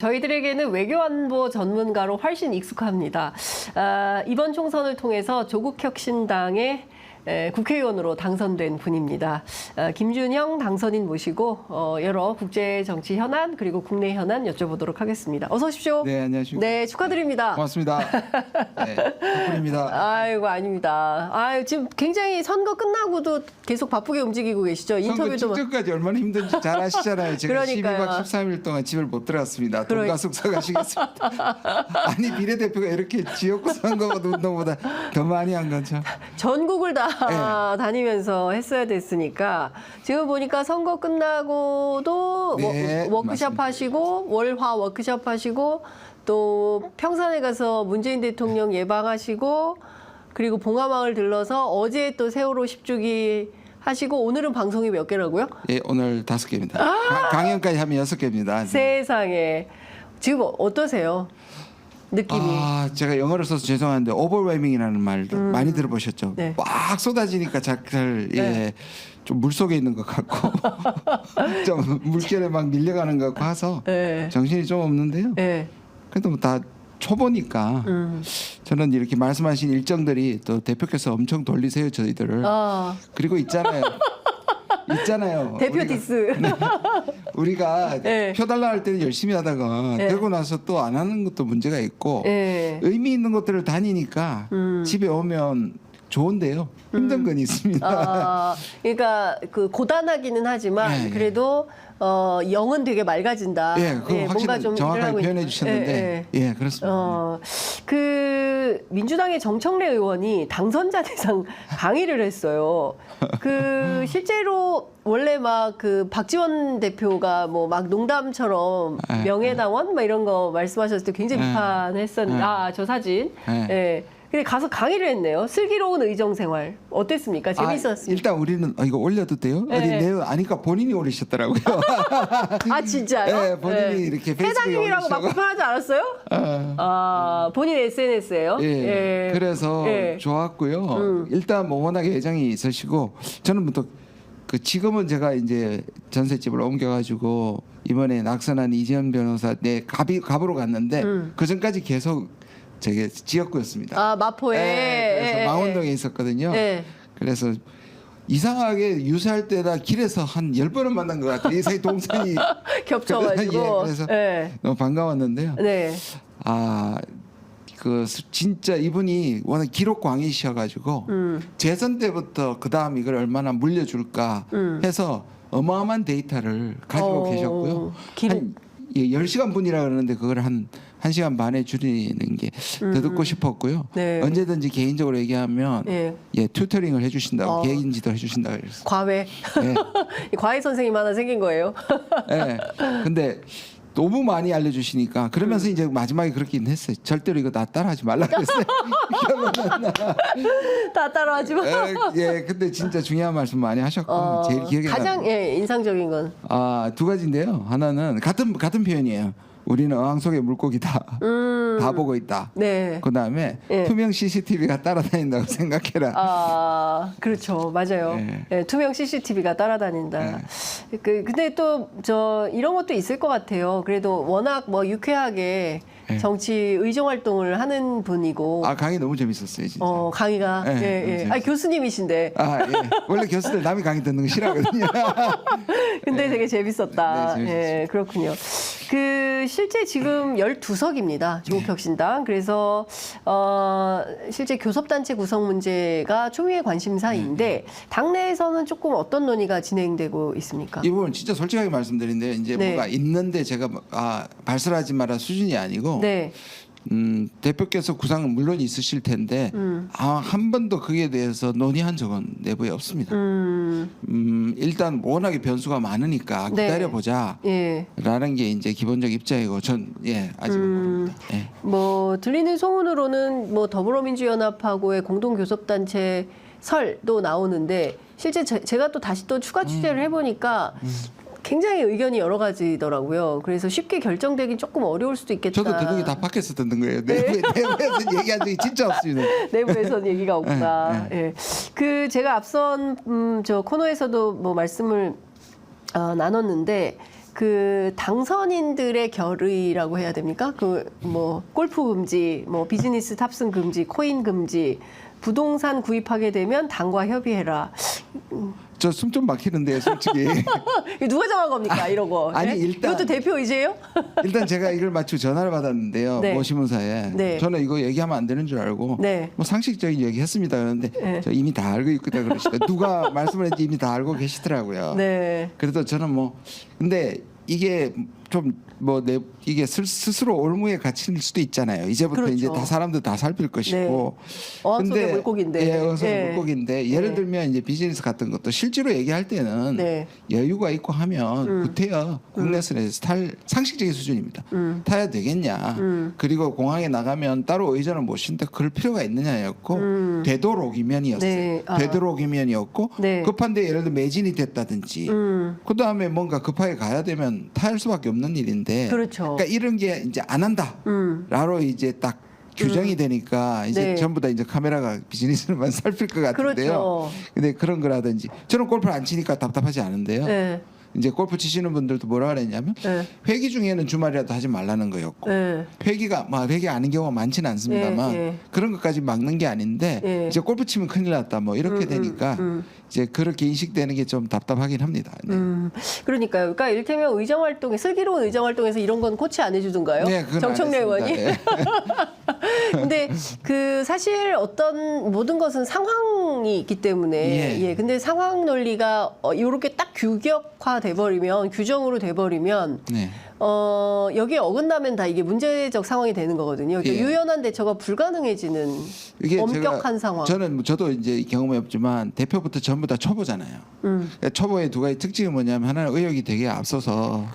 저희들에게는 외교안보 전문가로 훨씬 익숙합니다. 이번 총선을 통해서 조국혁신당의 국회의원으로 당선된 분입니다. 김준형 당선인 모시고 여러 국제 정치 현안 그리고 국내 현안 여쭤보도록 하겠습니다. 어서 오십시오. 네, 안녕하십니까. 네, 축하드립니다. 고맙습니다. 네, 덕분입니다. 아이고, 아닙니다. 아유, 지금 굉장히 선거 끝나고도 계속 바쁘게 움직이고 계시죠? 선거 인터뷰도 직전까지 얼마나 힘든지 잘 아시잖아요. 제가 그러니까요. 12박 13일 동안 집을 못 들어갔습니다. 돈가숙사 가시겠습니다. 아니 비례대표가 이렇게 지역구 선거 운동보다 더 많이 한 건 참. 전국을 다 다니면서 했어야 됐으니까 지금 보니까 선거 끝나고도 네, 워크숍 맞습니다. 하시고 월화 워크숍 하시고 또 평산에 가서 문재인 대통령 예방하시고 그리고 봉화마을 들러서 어제 또 세월호 10주기 하시고 오늘은 방송이 몇 개라고요? 예, 오늘 5개입니다. 강연까지 하면 6개입니다. 세상에. 지금 어떠세요? 느낌이. 제가 영어를 써서 죄송한데 overwhelming이라는 말 많이 들어보셨죠? 네. 막 쏟아지니까 좀 물속에 있는 것 같고 좀 물결에 막 밀려가는 것 같고 해서 네. 정신이 좀 없는데요. 네. 그래도 뭐 다 초보니까 저는 이렇게 말씀하신 일정들이 또 대표께서 엄청 돌리세요 저희들을. 그리고 있잖아요. 대표 디스. 우리가 네. 표 달라 할 때는 열심히 하다가 네. 되고 나서 또 안 하는 것도 문제가 있고 네. 의미 있는 것들을 다니니까 집에 오면 좋은데요. 힘든 건 있습니다. 그러니까 그 고단하기는 하지만 예. 그래도 영은 되게 맑아진다. 예, 그거 뭔가 확실히 좀 정확하게 일을 하고 표현해 있- 주셨는데 예, 그렇습니다. 그 민주당의 정청래 의원이 당선자 대상 강의를 했어요. 그 실제로 원래 막 그 박지원 대표가 뭐 막 농담처럼 예, 명예당원 막 이런 거 말씀하셨을 때 굉장히 예. 비판했었는데 예. 저 사진. 예. 예. 근데 가서 강의를 했네요. 슬기로운 의정 생활. 어땠습니까? 재밌었습니까? 일단 우리는 이거 올려도 돼요? 네. 어디 내용 아니까 본인이 올리셨더라고요. 아 진짜요? 네, 본인이 이렇게 페이스북에 회장님이라고 막 올리시고. 비판하지 않았어요? 본인 SNS예요? 예. 그래서 예. 좋았고요. 일단 뭐 워낙에 애정이 있으시고 저는 뭐 또 그 지금은 제가 이제 전셋집을 옮겨가지고 이번에 낙선한 이재현 변호사 갑으로 갔는데 그 전까지 계속 저게 지역구였습니다. 마포에. 그래서 망원동에 있었거든요. 예. 그래서 이상하게 유세할 때다 길에서 한 10번은 만난 것 같아요. 이 사이 동선이 겹쳐가지고. 예, 그래서 예. 너무 반가웠는데요. 네. 진짜 이분이 워낙 기록 광이셔가지고 재선 때부터 그 다음 이걸 얼마나 물려줄까 해서 어마어마한 데이터를 가지고 계셨고요. 한 10시간 분이라 그러는데 그걸 한 1시간 반에 줄이는 게 더 듣고 싶었고요. 네. 언제든지 개인적으로 얘기하면 예. 튜터링을 해주신다고 개인 지도 해주신다고 그랬어요. 과외. 과외 선생님 하나 생긴 거예요. 네. 근데 너무 많이 알려주시니까 그러면서 이제 마지막에 그렇긴 했어요. 절대로 이거 나 따라하지 말라 그랬어요. 다 따라하지 마. 예, 근데 진짜 중요한 말씀 많이 하셨고 제일 기억에 가장 인상적인 건. 두 가지인데요. 하나는 같은 표현이에요. 우리는 어항 속의 물고기다. 다 보고 있다. 네. 그다음에 예. 투명 CCTV가 따라다닌다고 생각해라. 그렇죠. 맞아요. 네. 예, 투명 CCTV가 따라다닌다. 근데 또 이런 것도 있을 것 같아요. 그래도 워낙 뭐 유쾌하게 정치 의정 활동을 하는 분이고. 강의 너무 재밌었어요, 진짜. 강의가. 네, 예. 너무 교수님이신데. 예. 원래 교수들 남이 강의 듣는 거 싫어하거든요. 근데 되게 재밌었다. 네, 예, 그렇군요. 실제 지금 12석입니다. 조국혁신당. 그래서 실제 교섭단체 구성 문제가 초미의 관심사인데 당내에서는 조금 어떤 논의가 진행되고 있습니까? 이 부분 진짜 솔직하게 말씀드린데 이제 네. 뭐가 있는데 제가 발설하지 마라 수준이 아니고 네. 대표께서 구상은 물론 있으실 텐데 한 번도 그에 대해서 논의한 적은 내부에 없습니다. 일단 워낙에 변수가 많으니까 네. 기다려보자 예. 라는 게 이제 기본적 입장이고 전 아직은 모릅니다. 예. 들리는 소문으로는 더불어민주연합하고의 공동교섭단체 설도 나오는데 실제 제가 또 다시 또 추가 취재를 해보니까 굉장히 의견이 여러 가지더라고요. 그래서 쉽게 결정되긴 조금 어려울 수도 있겠다. 저도 듣는 게 다 밖에서 듣는 거예요. 내부에서 얘기한 적이 진짜 없습니다. 내부에서는 얘기가 없구나. 예. 제가 앞선 저 코너에서도 말씀을 나눴는데 그 당선인들의 결의라고 해야 됩니까? 그 뭐 골프 금지, 뭐 비즈니스 탑승 금지, 코인 금지, 부동산 구입하게 되면 당과 협의해라. 저 숨 좀 막히는데요, 솔직히. 이거 누가 정한 겁니까? 이러고. 아니, 네? 일단- 이것도 대표 의제예요? 일단 제가 이걸 마치고 전화를 받았는데요. 네. 모 신문사에. 네. 저는 이거 얘기하면 안 되는 줄 알고 네. 뭐 상식적인 얘기 했습니다. 그런데 네. 저 이미 다 알고 있다 그러시더라고요. 누가 말씀을 했는지 이미 다 알고 계시더라고요. 네. 그래도 저는 뭐 근데 이게 좀 뭐 이게 스스로 올무에 갇힐 수도 있잖아요. 이제부터 그렇죠. 이제 다 사람들 다 살필 것이고. 어학 속의 물고기인데. 예, 어학 속의 예. 물고기인데 예를 네. 들면 이제 비즈니스 같은 것도 실제로 얘기할 때는 네. 여유가 있고 하면 구태여 국내선에서 상식적인 수준입니다. 타야 되겠냐. 그리고 공항에 나가면 따로 의전을 못 쉰다. 그럴 필요가 있느냐였고 되도록이면이었어요. 네. 아. 되도록이면이었고 네. 급한데 예를 들어 매진이 됐다든지 그 다음에 뭔가 급하게 가야 되면 탈 수밖에 없는 일인데. 그렇죠. 그러니까 이런 게 이제 안 한다라로 이제 딱 규정이 되니까 이제 네. 전부 다 이제 카메라가 비즈니스만 살필 것 같은데요. 그렇죠. 근데 그런 거라든지 저는 골프를 안 치니까 답답하지 않은데요. 네. 이제 골프 치시는 분들도 뭐라 그랬냐면 네. 회기 중에는 주말이라도 하지 말라는 거였고 네. 회기가 회기 아닌 경우가 많지는 않습니다만 예, 예. 그런 것까지 막는 게 아닌데 예. 이제 골프 치면 큰일 났다 뭐 이렇게 되니까 이제 그렇게 인식되는 게 좀 답답하긴 합니다. 네. 그러니까요. 그러니까 이를테면 의정 활동에 슬기로운 의정 활동에서 이런 건 코치 안 해주던가요? 네, 그건 정청래 안 했습니다. 의원이. 네. 근데 그 사실 어떤 모든 것은 상황이 있기 때문에 예. 예. 근데 상황 논리가 이렇게 딱 규격화돼 버리면 규정으로 돼 버리면 네. 여기에 어긋나면 다 이게 문제적 상황이 되는 거거든요. 그러니까 예. 유연한 대처가 불가능해지는 이게 엄격한 제가 상황. 저도 이제 경험이 없지만 대표부터 전부 다 초보잖아요. 그러니까 초보의 두 가지 특징이 뭐냐면 하나는 의욕이 되게 앞서서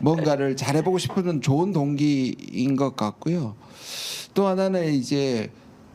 뭔가를 잘해보고 싶은 좋은 동기인 것 같고요. 또 하나는 이제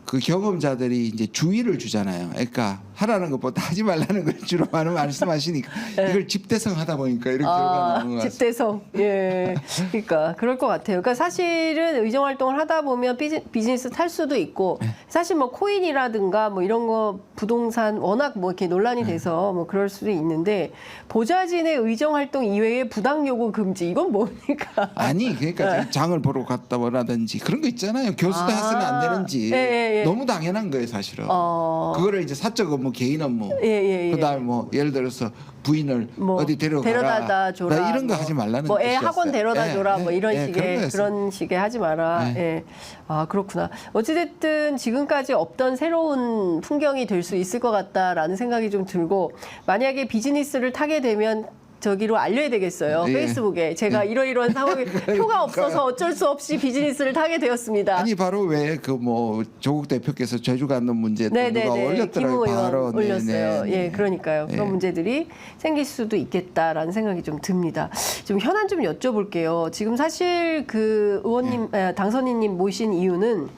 그 경험자들이 이제 주의를 주잖아요. 그러니까 하라는 것보다 하지 말라는 걸 주로 많이 말씀하시니까 이걸 집대성 하다 보니까 이렇게 결과가 나오는 것 같습니다. 집대성. 예. 그러니까 그럴 것 같아요. 그러니까 사실은 의정 활동을 하다 보면 비즈니스 탈 수도 있고 사실 뭐 코인이라든가 뭐 이런 거 부동산 워낙 뭐 이렇게 논란이 돼서 뭐 그럴 수도 있는데 보좌진의 의정 활동 이외에 부당 요구 금지 이건 뭡니까? 아니 그러니까 장을 보러 갔다 뭐라든지 그런 거 있잖아요. 교수도 했으면 안 되는지 예. 너무 당연한 거예요 사실은. 어. 그거를 이제 사적 업무 개인 업무 예. 그다음에 뭐 예를 들어서 부인을 뭐 어디 데려다 줘라. 나 이런 거 하지 말라는 뭐 애 뜻이었어요. 학원 데려다 줘라. 뭐 이런 식의 그런 거였어요. 그런 식의 하지 마라. 네. 예. 아, 그렇구나. 어찌 됐든 지금까지 없던 새로운 풍경이 될 수 있을 것 같다라는 생각이 좀 들고 만약에 비즈니스를 타게 되면 저기로 알려야 되겠어요. 예. 페이스북에 제가 이러이러한 상황에 표가 없어서 어쩔 수 없이 비즈니스를 타게 되었습니다. 아니 바로 왜 그 뭐 조국 대표께서 제주 가는 문제 누가 올렸더라고요. 김 의원 바로 올렸어요. 예, 그러니까요. 예. 그런 문제들이 생길 수도 있겠다라는 생각이 좀 듭니다. 좀 현안 좀 여쭤볼게요. 지금 사실 그 의원님, 당선인님 모신 이유는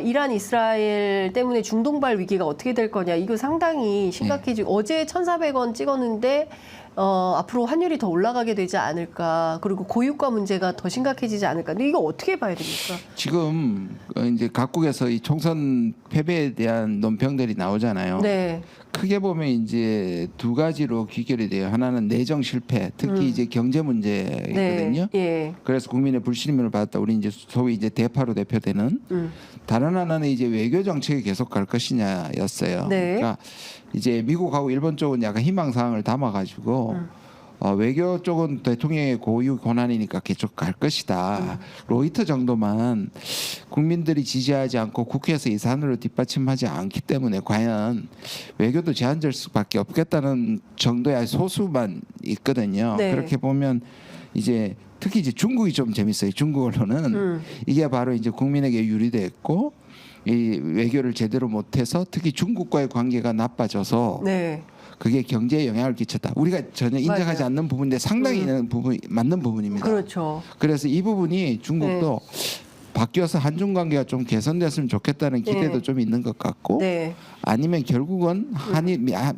이란 이스라엘 때문에 중동발 위기가 어떻게 될 거냐 이거 상당히 심각해지고 어제 1,400원 찍었는데 앞으로 환율이 더 올라가게 되지 않을까 그리고 고유가 문제가 더 심각해지지 않을까 근데 이거 어떻게 봐야 됩니까? 지금 이제 각국에서 이 총선 패배에 대한 논평들이 나오잖아요. 네. 크게 보면 이제 두 가지로 귀결이 돼요. 하나는 내정 실패, 특히 이제 경제 문제거든요. 네. 예. 그래서 국민의 불신임을 받았다. 우리 이제 소위 이제 대파로 대표되는 다른 하나는 이제 외교 정책이 계속 갈 것이냐였어요. 네. 그러니까 이제 미국하고 일본 쪽은 약간 희망 사항을 담아가지고 외교 쪽은 대통령의 고유 권한이니까 계속 갈 것이다. 로이터 정도만 국민들이 지지하지 않고 국회에서 예산으로 뒷받침하지 않기 때문에 과연 외교도 제한될 수밖에 없겠다는 정도의 소수만 있거든요. 네. 그렇게 보면 이제 특히 이제 중국이 좀 재밌어요. 중국 언론은 이게 바로 이제 국민에게 유리됐고 이 외교를 제대로 못해서 특히 중국과의 관계가 나빠져서 네. 그게 경제에 영향을 끼쳤다. 우리가 전혀 인정하지 맞아요. 않는 부분인데 상당히 있는 부분이 맞는 부분입니다. 그렇죠. 그래서 이 부분이 중국도 바뀌어서 한중 관계가 좀 개선됐으면 좋겠다는 기대도 네. 좀 있는 것 같고 네. 아니면 결국은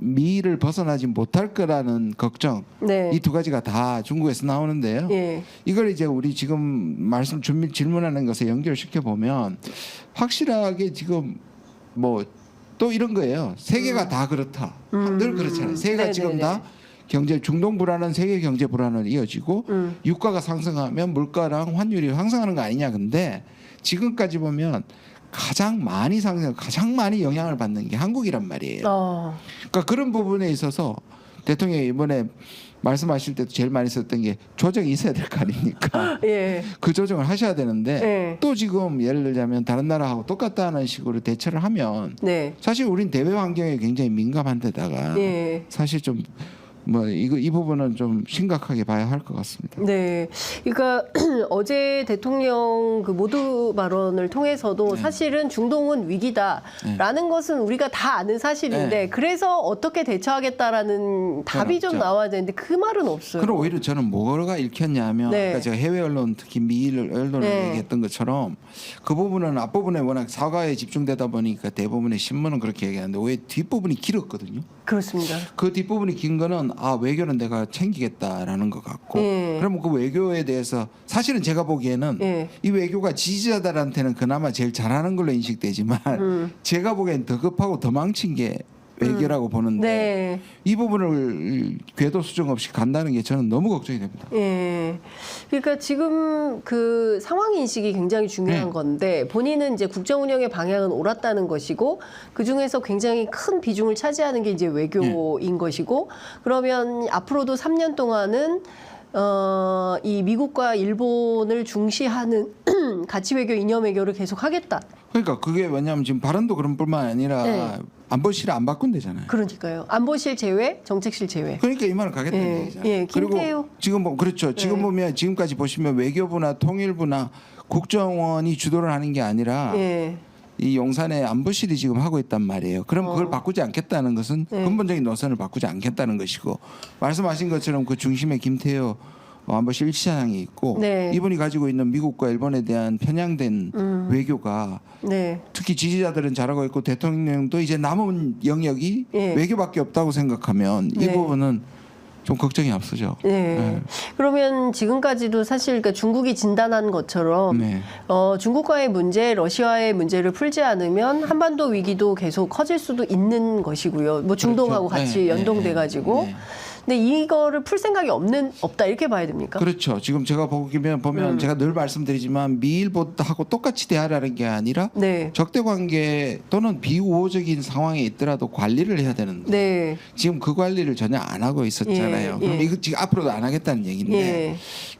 미를 벗어나지 못할 거라는 걱정 네. 이 두 가지가 다 중국에서 나오는데요. 예. 이걸 이제 우리 지금 질문하는 것에 연결시켜 보면 확실하게 지금 뭐 또 이런 거예요. 세계가 다 그렇다. 늘 그렇잖아요. 세계가 네네네. 지금 다 경제 중동 불안은 세계 경제 불안으로 이어지고 유가가 상승하면 물가랑 환율이 상승하는 거 아니냐. 근데 지금까지 보면 가장 많이 영향을 받는 게 한국이란 말이에요. 그러니까 그런 부분에 있어서 대통령이 이번에 말씀하실 때도 제일 많이 썼던 게 조정이 있어야 될 거 아닙니까? 예. 그 조정을 하셔야 되는데 예. 또 지금 예를 들자면 다른 나라하고 똑같다는 식으로 대처를 하면 네. 사실 우린 대외 환경에 굉장히 민감한 데다가 예. 사실 좀 뭐 이 부분은 좀 심각하게 봐야 할 것 같습니다. 네, 그러니까 어제 대통령 그 모두 발언을 통해서도 네. 사실은 중동은 위기다라는 것은 우리가 다 아는 사실인데 네. 그래서 어떻게 대처하겠다라는 답이 좀 없죠. 나와야 되는데 그 말은 없어요. 그럼 오히려 저는 뭐가 읽혔냐면 네. 그러니까 제가 해외 언론 특히 미 언론을 네. 얘기했던 것처럼 그 부분은 앞부분에 워낙 사과에 집중되다 보니까 대부분의 신문은 그렇게 얘기하는데 왜 뒷부분이 길었거든요. 그렇습니다. 그 뒷부분이 긴 거는 외교는 내가 챙기겠다라는 것 같고 예. 그러면 그 외교에 대해서 사실은 제가 보기에는 예. 이 외교가 지지자들한테는 그나마 제일 잘하는 걸로 인식되지만 제가 보기엔 더 급하고 더 망친 게 외교라고 보는데 네. 이 부분을 궤도 수정 없이 간다는 게 저는 너무 걱정이 됩니다. 예. 그러니까 지금 그 상황 인식이 굉장히 중요한 네. 건데 본인은 이제 국정 운영의 방향은 옳았다는 것이고 그 중에서 굉장히 큰 비중을 차지하는 게 이제 외교인 것이고 그러면 앞으로도 3년 동안은 이 미국과 일본을 중시하는 가치 외교, 이념 외교를 계속 하겠다. 그러니까 그게 왜냐하면 지금 발언도 그런 뿐만 아니라 네. 안보실을 안 바꾼대잖아요. 그러니까요. 안보실 제외, 정책실 제외. 그러니까 이 말은 가겠다는 예, 얘기잖아요. 예, 김태우. 그리고 지금 그렇죠. 지금 네. 보면 지금까지 보시면 외교부나 통일부나 국정원이 주도를 하는 게 아니라 예. 이 용산에 안보실이 지금 하고 있단 말이에요. 그럼 그걸 바꾸지 않겠다는 것은 네. 근본적인 노선을 바꾸지 않겠다는 것이고 말씀하신 것처럼 그 중심에 김태호 안보실 1차장이 있고 네. 이분이 가지고 있는 미국과 일본에 대한 편향된 외교가 네. 특히 지지자들은 잘하고 있고 대통령도 이제 남은 영역이 예. 외교밖에 없다고 생각하면 이 네. 부분은 좀 걱정이 앞서죠. 네. 그러면 지금까지도 사실 그러니까 중국이 진단한 것처럼 네. 중국과의 문제, 러시아의 문제를 풀지 않으면 한반도 위기도 계속 커질 수도 있는 것이고요. 뭐 중동하고 그렇죠. 같이 네, 연동돼 가지고. 네. 근데 이거를 풀 생각이 없다 이렇게 봐야 됩니까? 그렇죠. 지금 제가 보면 제가 늘 말씀드리지만 미일보하고 똑같이 대하라는 게 아니라 네. 적대 관계 또는 비우호적인 상황에 있더라도 관리를 해야 되는데 네. 지금 그 관리를 전혀 안 하고 있었잖아요. 예, 그럼 예. 이거 지금 앞으로도 안 하겠다는 얘기인데 예.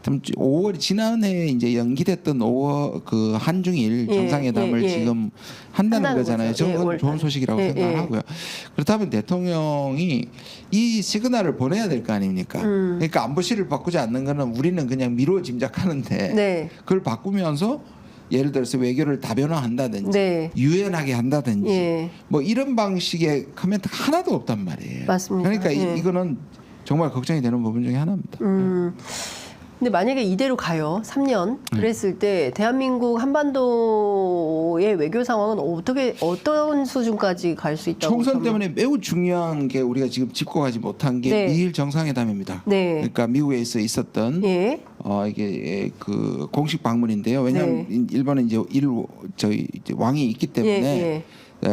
5월 지난해 이제 연기됐던 5월 그 한중일 예, 정상회담을 예, 예. 지금 한다는 한다는 거잖아요. 거죠. 예, 저건 5월 좋은 달에. 소식이라고 예, 생각하고요. 그렇다면 대통령이 이 시그널을 보내야 될 거 아닙니까? 그러니까 안보실을 바꾸지 않는 거는 우리는 그냥 미루어 짐작하는데 네. 그걸 바꾸면서 예를 들어서 외교를 다변화한다든지 네. 유연하게 한다든지 예. 뭐 이런 방식의 코멘트가 하나도 없단 말이에요. 맞습니다. 그러니까 예. 이거는 정말 걱정이 되는 부분 중에 하나입니다. 근데 만약에 이대로 가요, 3년 그랬을 때 대한민국 한반도의 외교 상황은 어떤 수준까지 갈 수 있다고? 총선 생각합니까? 때문에 매우 중요한 게 우리가 지금 짚고 가지 못한 게 네. 미일 정상회담입니다. 네. 그러니까 미국에서 있었던 예. 이게 그 공식 방문인데요. 왜냐하면 네. 일본은 이제 저희 이제 왕이 있기 때문에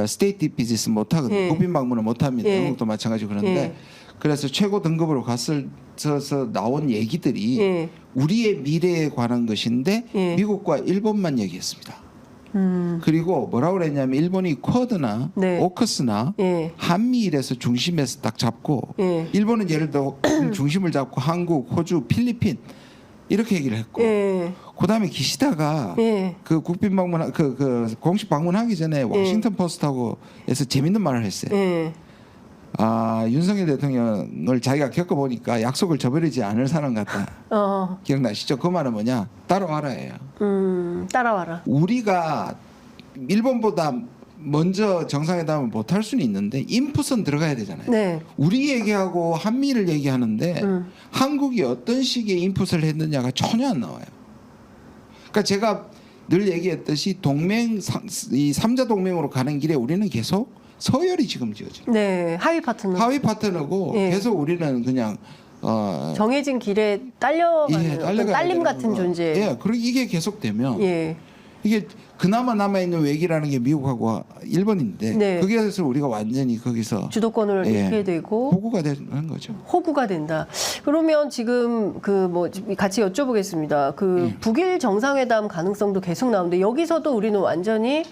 스테이트 비즈니스 못 하거든요. 예. 국빈 방문을 못 합니다. 예. 한국도 마찬가지고 그런데 예. 그래서 최고 등급으로 갔어서 나온 얘기들이 예. 우리의 미래에 관한 것인데 예. 미국과 일본만 얘기했습니다. 그리고 뭐라고 그랬냐면 일본이 쿼드나 네. 오커스나 예. 한미일에서 중심에서 딱 잡고 예. 일본은 예를 들어 중심을 잡고 한국, 호주, 필리핀 이렇게 얘기를 했고 예. 그다음에 기시다가 예. 그 국빈 방문 그 공식 방문하기 전에 워싱턴 포스트하고에서 재밌는 말을 했어요. 예. 윤석열 대통령을 자기가 겪어보니까 약속을 저버리지 않을 사람 같다. 기억나시죠? 그 말은 뭐냐? 따라와라예요. 따라와라. 우리가 일본보다 먼저 정상회담을 못할 수는 있는데 인풋은 들어가야 되잖아요. 네. 우리 얘기하고 한미를 얘기하는데 한국이 어떤 식의 인풋을 했느냐가 전혀 안 나와요. 그러니까 제가 늘 얘기했듯이 이 3자 동맹으로 가는 길에 우리는 계속 서열이 지금 지어져요. 네. 하위 파트너. 하위 파트너고 예. 계속 우리는 그냥 정해진 길에 딸려가는 예, 어떤 딸려가야 딸림 되는 같은 거. 존재. 예, 그리고 이게 계속되면 예. 이게 그나마 남아있는 외기라는 게 미국하고 일본인데 네. 거기에서 우리가 완전히 거기서 주도권을 예. 잃게 되고 호구가 되는 거죠. 호구가 된다. 그러면 지금 그 뭐 같이 여쭤보겠습니다. 그 예. 북일 정상회담 가능성도 계속 나오는데 여기서도 우리는 완전히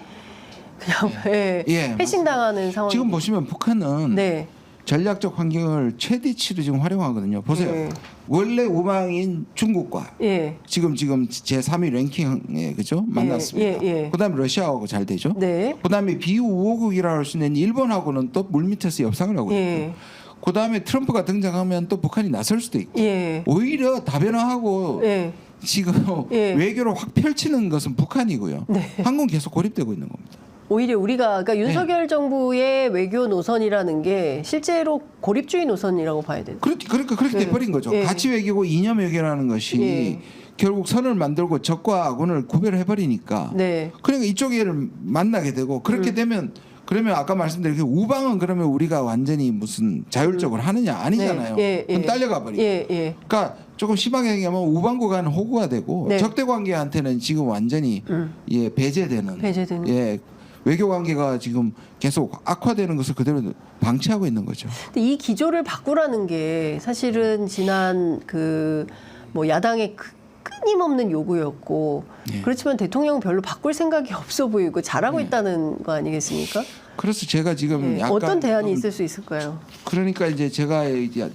그냥 예, 패싱당하는 상황. 지금 보시면 북한은 네. 전략적 환경을 최대치로 지금 활용하거든요. 보세요. 예. 원래 우방인 중국과 예. 지금 제 3위 랭킹에 그죠 만났습니다. 예, 예. 그다음에 러시아하고 잘 되죠. 네. 그다음에 비우호국이라고 할 수 있는 일본하고는 또 물밑에서 협상을 하고 있고. 예. 그다음에 트럼프가 등장하면 또 북한이 나설 수도 있고. 예. 오히려 다변화하고 예. 지금 예. 외교를 확 펼치는 것은 북한이고요. 네. 한국은 계속 고립되고 있는 겁니다. 오히려 우리가 그러니까 네. 윤석열 정부의 외교 노선이라는 게 실제로 고립주의 노선이라고 봐야 돼요. 그러니까 그렇게 네. 돼버린 거죠. 예. 가치 외교고 이념 외교라는 것이 예. 결국 선을 만들고 적과 악원을 구별해버리니까 네. 그러니까 이쪽을 만나게 되고 그렇게 되면 그러면 아까 말씀드린 그 우방은 그러면 우리가 완전히 무슨 자율적으로 하느냐 아니잖아요. 네. 예, 예. 그럼 딸려가 버리고. 예, 예. 그러니까 조금 심하게 얘기하면 우방국가는 호구가 되고 네. 적대 관계한테는 지금 완전히 예, 배제되는 배제되는. 예, 외교 관계가 지금 계속 악화되는 것을 그대로 방치하고 있는 거죠. 근데 이 기조를 바꾸라는 게 사실은 지난 그 뭐 야당의 끊임없는 요구였고 예. 그렇지만 대통령은 별로 바꿀 생각이 없어 보이고 잘하고 있다는 거 아니겠습니까? 그래서 제가 지금 예. 약간 어떤 대안이 있을 수 있을까요? 그러니까 이제 제가 이제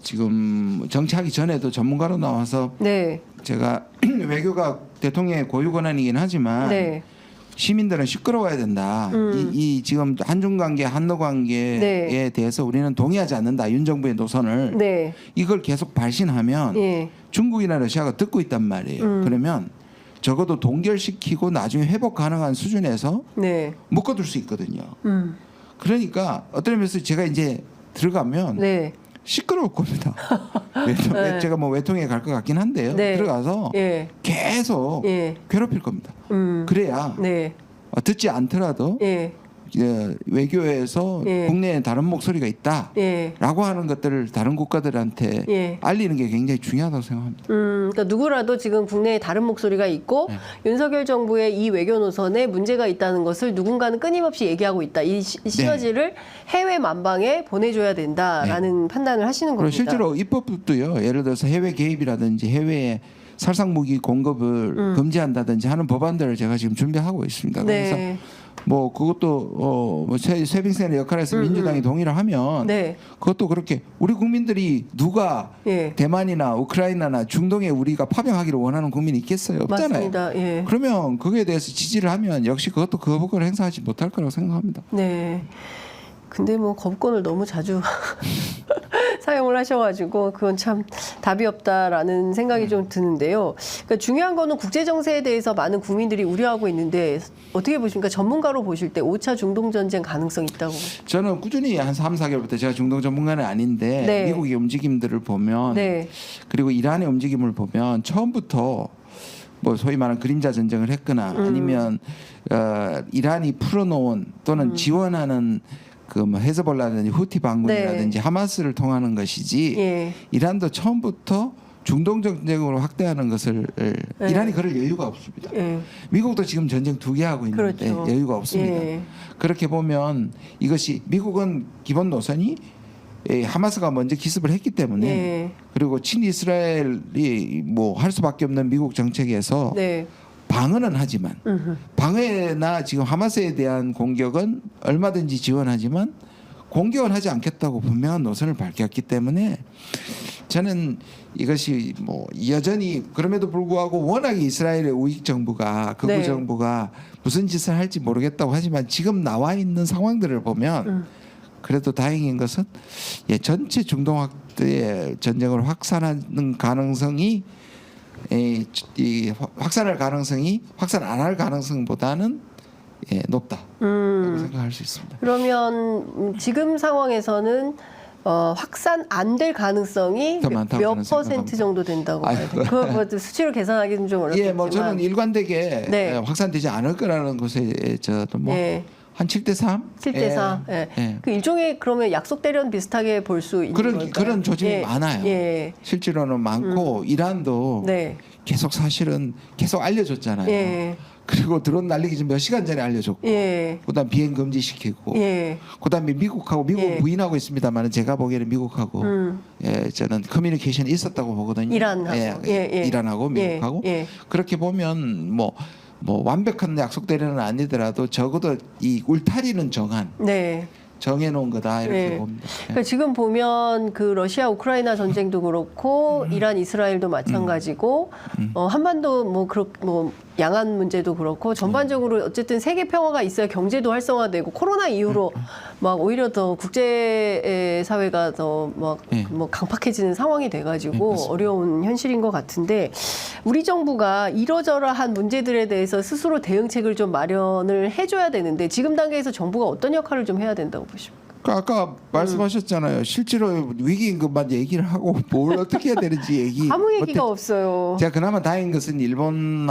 지금 정치하기 전에도 전문가로 나와서 네. 제가 외교가 대통령의 고유 권한이긴 하지만 네. 시민들은 시끄러워야 된다. 이 지금 한중 관계, 한러 관계에 네. 대해서 우리는 동의하지 않는다. 윤 정부의 노선을 네. 이걸 계속 발신하면 예. 중국이나 러시아가 듣고 있단 말이에요. 그러면 적어도 동결시키고 나중에 회복 가능한 수준에서 네. 묶어둘 수 있거든요. 음. 그러니까 어떤 의미에서 제가 이제 들어가면 네. 시끄러울 겁니다. 네. 제가 뭐 외통에 갈 것 같긴 한데요. 네. 들어가서 예. 계속 예. 괴롭힐 겁니다. 그래야 네. 듣지 않더라도 예. 외교에서 예. 국내에 다른 목소리가 있다라고 예. 하는 것들을 다른 국가들한테 예. 알리는 게 굉장히 중요하다고 생각합니다. 그러니까 누구라도 지금 국내에 다른 목소리가 있고 네. 윤석열 정부의 이 외교 노선에 문제가 있다는 것을 누군가는 끊임없이 얘기하고 있다. 이 시너지를 해외 만방에 보내줘야 된다라는 판단을 하시는 그리고 겁니다. 실제로 입법도요. 예를 들어서 해외 개입이라든지 해외에 살상 무기 공급을 금지한다든지 하는 법안들을 제가 지금 준비하고 있습니다. 그래서 네. 뭐 그것도 뭐 쇠빙센의 역할에서 민주당이 동의를 하면 네. 그것도 그렇게 우리 국민들이 누가 예. 대만이나 우크라이나나 중동에 우리가 파병하기를 원하는 국민이 있겠어요? 없잖아요. 맞습니다. 예. 그러면 그거에 대해서 지지를 하면 역시 그것도 거부권을 행사하지 못할 거라고 생각합니다. 네. 근데 뭐 거부권을 너무 자주 사용을 하셔가지고 그건 참 답이 없다라는 생각이 좀 드는데요. 그러니까 중요한 거는 국제 정세에 대해서 많은 국민들이 우려하고 있는데 어떻게 보십니까? 전문가로 보실 때 5차 중동 전쟁 가능성이 있다고. 저는 꾸준히 한 3, 4개월부터 제가 중동 전문가는 아닌데 네. 미국의 움직임들을 보면 네. 그리고 이란의 움직임을 보면 처음부터 뭐 소위 말하는 그림자 전쟁을 했거나 아니면 이란이 풀어놓은 또는 지원하는 그 뭐 헤즈볼라든지 후티 반군이라든지 네. 하마스를 통하는 것이지 예. 이란도 처음부터 중동 전쟁으로 확대하는 것을 이란이 그럴 여유가 없습니다. 예. 미국도 지금 전쟁 2개 하고 있는데 그렇죠. 여유가 없습니다. 예. 그렇게 보면 이것이 미국은 기본 노선이 하마스가 먼저 기습을 했기 때문에 예. 그리고 친이스라엘이 뭐 할 수밖에 없는 미국 정책에서 네. 방어는 하지만 방어나 지금 하마스에 대한 공격은 얼마든지 지원하지만 공격은 하지 않겠다고 분명한 노선을 밝혔기 때문에 저는 이것이 뭐 여전히 그럼에도 불구하고 워낙 이스라엘의 우익 정부가 극우 네. 정부가 무슨 짓을 할지 모르겠다고 하지만 지금 나와 있는 상황들을 보면 그래도 다행인 것은 전체 중동 확대의 전쟁을 확산하는 가능성이 확산 안 할 가능성보다는 높다 생각할 수 있습니다. 그러면 지금 상황에서는 확산 안 될 가능성이 더 많다고 몇 저는 퍼센트 생각합니다. 정도 된다고 봐야 아이고. 돼요? 그거 수치로 계산하기는 좀 어렵겠지만. 뭐 저는 일관되게 네. 확산되지 않을 거라는 것에 저도 뭐 예. 한 7대3? 7대4. 예. 그 일종의 그러면 약속 대련 비슷하게 볼 수 있는 걸까요? 그런 조짐이 예. 많아요. 예. 실제로는 많고 이란도 네. 계속 사실은 계속 알려줬잖아요. 예. 그리고 드론 날리기 전 몇 시간 전에 알려줬고, 예. 그다음 비행 금지시키고, 예. 그다음에 미국은 예. 부인하고 있습니다만은 제가 보기에는 미국하고 저는 커뮤니케이션이 있었다고 보거든요. 이란하고. 이란하고 미국하고 예. 그렇게 보면 뭐 완벽한 약속 대련은 아니더라도 적어도 이 울타리는 네. 정해놓은 거다 이렇게 네. 봅니다. 그러니까 지금 보면 그 러시아 우크라이나 전쟁도 그렇고 이란 이스라엘도 마찬가지고 한반도 뭐 양안 문제도 그렇고 전반적으로 어쨌든 세계 평화가 있어야 경제도 활성화되고 코로나 이후로 막 오히려 더 국제 사회가 더 막 뭐 강팍해지는 상황이 돼가지고 어려운 현실인 것 같은데 우리 정부가 이러저러한 문제들에 대해서 스스로 대응책을 좀 마련을 해줘야 되는데 지금 단계에서 정부가 어떤 역할을 좀 해야 된다고 보십니까? 아까 말씀하셨잖아요. 실제로 위기인 것만 얘기를 하고 뭘 어떻게 해야 되는지 아무 얘기가 없어요. 제가 그나마 다행인 것은 일본은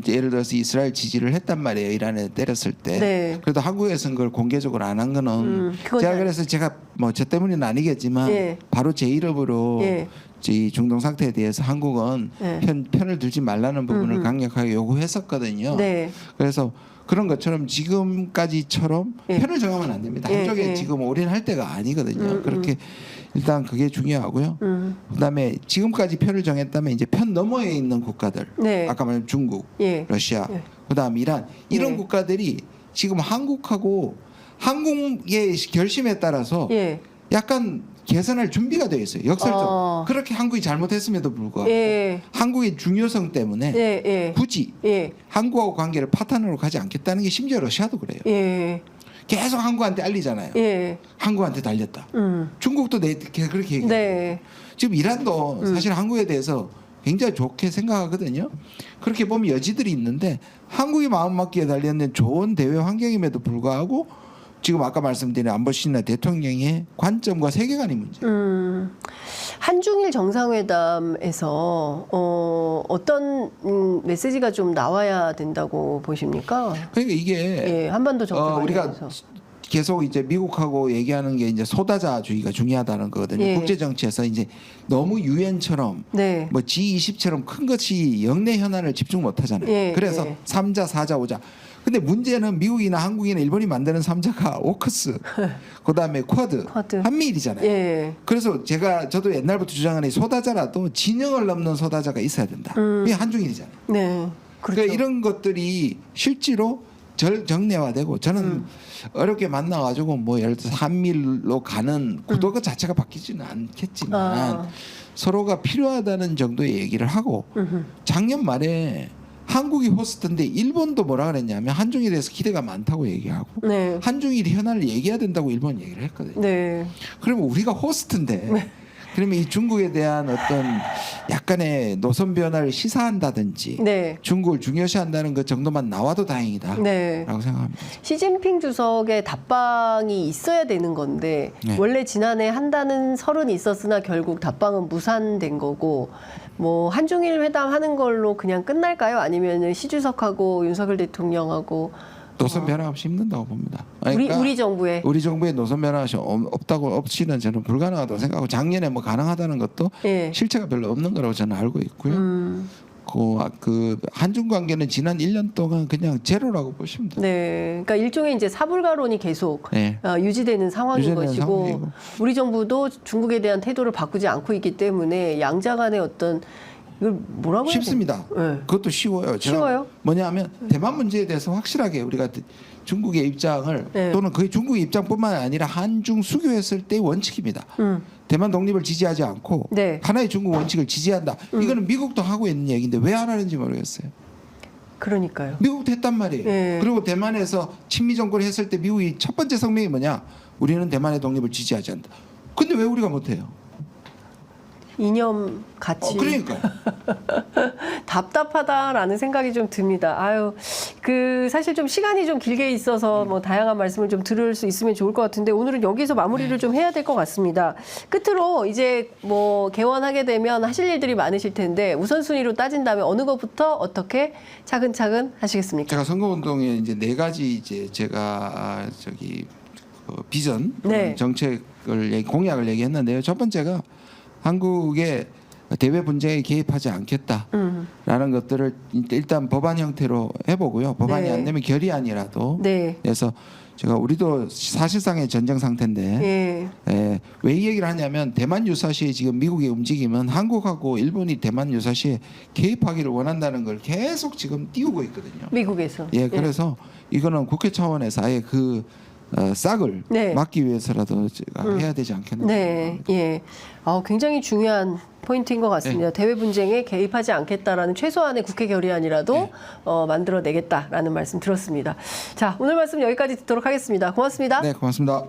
예를 들어서 이스라엘 지지를 했단 말이에요. 이란에 때렸을 때. 네. 그래도 한국에서는 그걸 공개적으로 안 한 거는 제가 그래서 제가 뭐 저 때문은 아니겠지만 예. 바로 제 이름으로 예. 이 중동 상태에 대해서 한국은 예. 편을 들지 말라는 부분을 강력하게 요구했었거든요. 네. 그래서 그런 것처럼 지금까지처럼 예. 편을 정하면 안 됩니다. 예, 한쪽에 예. 지금 올인할 때가 아니거든요. 그렇게 일단 그게 중요하고요. 그다음에 지금까지 편을 정했다면 이제 편 너머에 있는 국가들, 네. 아까 말한 중국, 예. 러시아, 예. 그다음 이란 이런 예. 국가들이 지금 한국의 결심에 따라서 예. 약간 개선할 준비가 되어 있어요. 역설적. 아. 그렇게 한국이 잘못했음에도 불구하고 예. 한국의 중요성 때문에 예. 예. 굳이 예. 한국하고 관계를 파탄으로 가지 않겠다는 게 심지어 러시아도 그래요. 예. 계속 한국한테 알리잖아요. 예. 한국한테 달렸다. 중국도 그렇게 얘기해요. 네. 지금 이란도 사실 한국에 대해서 굉장히 좋게 생각하거든요. 그렇게 보면 여지들이 있는데 한국이 마음 맞기에 달렸는 좋은 대외 환경임에도 불구하고 지금 아까 말씀드린 안보실이나 대통령의 관점과 세계관의 문제. 한중일 정상회담에서 어떤 메시지가 좀 나와야 된다고 보십니까? 그러니까 이게 예, 한반도 정세 우리가 관련해서. 계속 이제 미국하고 얘기하는 게 이제 소다자주의가 중요하다는 거거든요. 예. 국제 정치에서 이제 너무 유엔처럼 네. 뭐 G20처럼 큰 것이 영내 현안을 집중 못 하잖아요. 예, 그래서 예. 3자, 4자, 5자. 근데 문제는 미국이나 한국이나 일본이 만드는 3자가 오커스, 그다음에 쿼드, 쿼드. 한미일이잖아요. 예. 그래서 저도 옛날부터 주장하는 소다자라도 진영을 넘는 소다자가 있어야 된다. 이게 한중일이잖아요. 네. 그렇죠. 그러니까 이런 것들이 실제로 정례화되고 저는 어렵게 만나가지고 뭐 예를 들어서 한미일로 가는 구도 그 자체가 바뀌지는 않겠지만 서로가 필요하다는 정도의 얘기를 하고 작년 말에 한국이 호스트인데 일본도 뭐라 그랬냐면 한중일에 대해서 기대가 많다고 얘기하고 네. 한중일 현안을 얘기해야 된다고 일본 얘기를 했거든요. 네. 그러면 우리가 호스트인데 그러면 이 중국에 대한 어떤 약간의 노선 변화를 시사한다든지 네. 중국을 중요시한다는 것 정도만 나와도 다행이다. 네. 라고 생각합니다. 시진핑 주석의 답방이 있어야 되는 건데 네. 원래 지난해 한다는 설은 있었으나 결국 답방은 무산된 거고 뭐 한중일 회담 하는 걸로 그냥 끝날까요? 아니면 시 주석하고 윤석열 대통령하고 노선 변화 없이 힘든다고 봅니다. 그러니까 우리 정부의 우리 정부의 노선 변화 없이는 저는 불가능하다고 생각하고 작년에 뭐 가능하다는 것도 예. 실체가 별로 없는 거라고 저는 알고 있고요. 그 한중 관계는 지난 1년 동안 그냥 제로라고 보시면 돼요. 네, 그러니까 일종의 이제 사불가론이 계속 네. 유지되는 상황인 유지되는 것이고 상황이고. 우리 정부도 중국에 대한 태도를 바꾸지 않고 있기 때문에 양자 간의 어떤 이걸 뭐라고 해야 쉽습니다. 네. 그것도 쉬워요. 제가 쉬워요? 뭐냐면 대만 문제에 대해서 확실하게 우리가 중국의 입장을 네. 또는 거의 중국의 입장뿐만 아니라 한중 수교했을 때의 원칙입니다. 대만 독립을 지지하지 않고 네. 하나의 중국 원칙을 지지한다. 이거는 미국도 하고 있는 얘기인데 왜 안 하는지 모르겠어요. 그러니까요. 미국도 했단 말이에요. 네. 그리고 대만에서 친미 정권을 했을 때 미국이 첫 번째 성명이 뭐냐? 우리는 대만의 독립을 지지하지 않는다. 근데 왜 우리가 못해요? 이념 가치 그러니까요. 답답하다라는 생각이 좀 듭니다. 아유, 사실 좀 시간이 좀 길게 있어서 뭐 다양한 말씀을 좀 들을 수 있으면 좋을 것 같은데 오늘은 여기서 마무리를 좀 해야 될 것 같습니다. 끝으로 이제 뭐 개원하게 되면 하실 일들이 많으실 텐데 우선순위로 따진다면 어느 것부터 어떻게 차근차근 하시겠습니까? 제가 선거운동에 이제 4가지 이제 제가 비전 네. 정책을 공약을 얘기했는데요. 첫 번째가 한국의 대외 분쟁에 개입하지 않겠다라는 것들을 일단 법안 형태로 해보고요. 법안이 네. 안 되면 결의안이라도 네. 그래서 제가 우리도 사실상의 전쟁 상태인데 예. 왜 이 얘기를 하냐면 대만 유사시에 지금 미국의 움직임은 한국하고 일본이 대만 유사시에 개입하기를 원한다는 걸 계속 지금 띄우고 있거든요. 미국에서. 예, 그래서 이거는 국회 차원에서 아예 그 싹을 네. 막기 위해서라도 제가 해야 되지 않겠나. 네, 예. 굉장히 중요한 포인트인 것 같습니다. 대외 분쟁에 개입하지 않겠다라는 최소한의 국회 결의안이라도 만들어내겠다라는 말씀 들었습니다. 자, 오늘 말씀 여기까지 듣도록 하겠습니다. 고맙습니다. 네, 고맙습니다.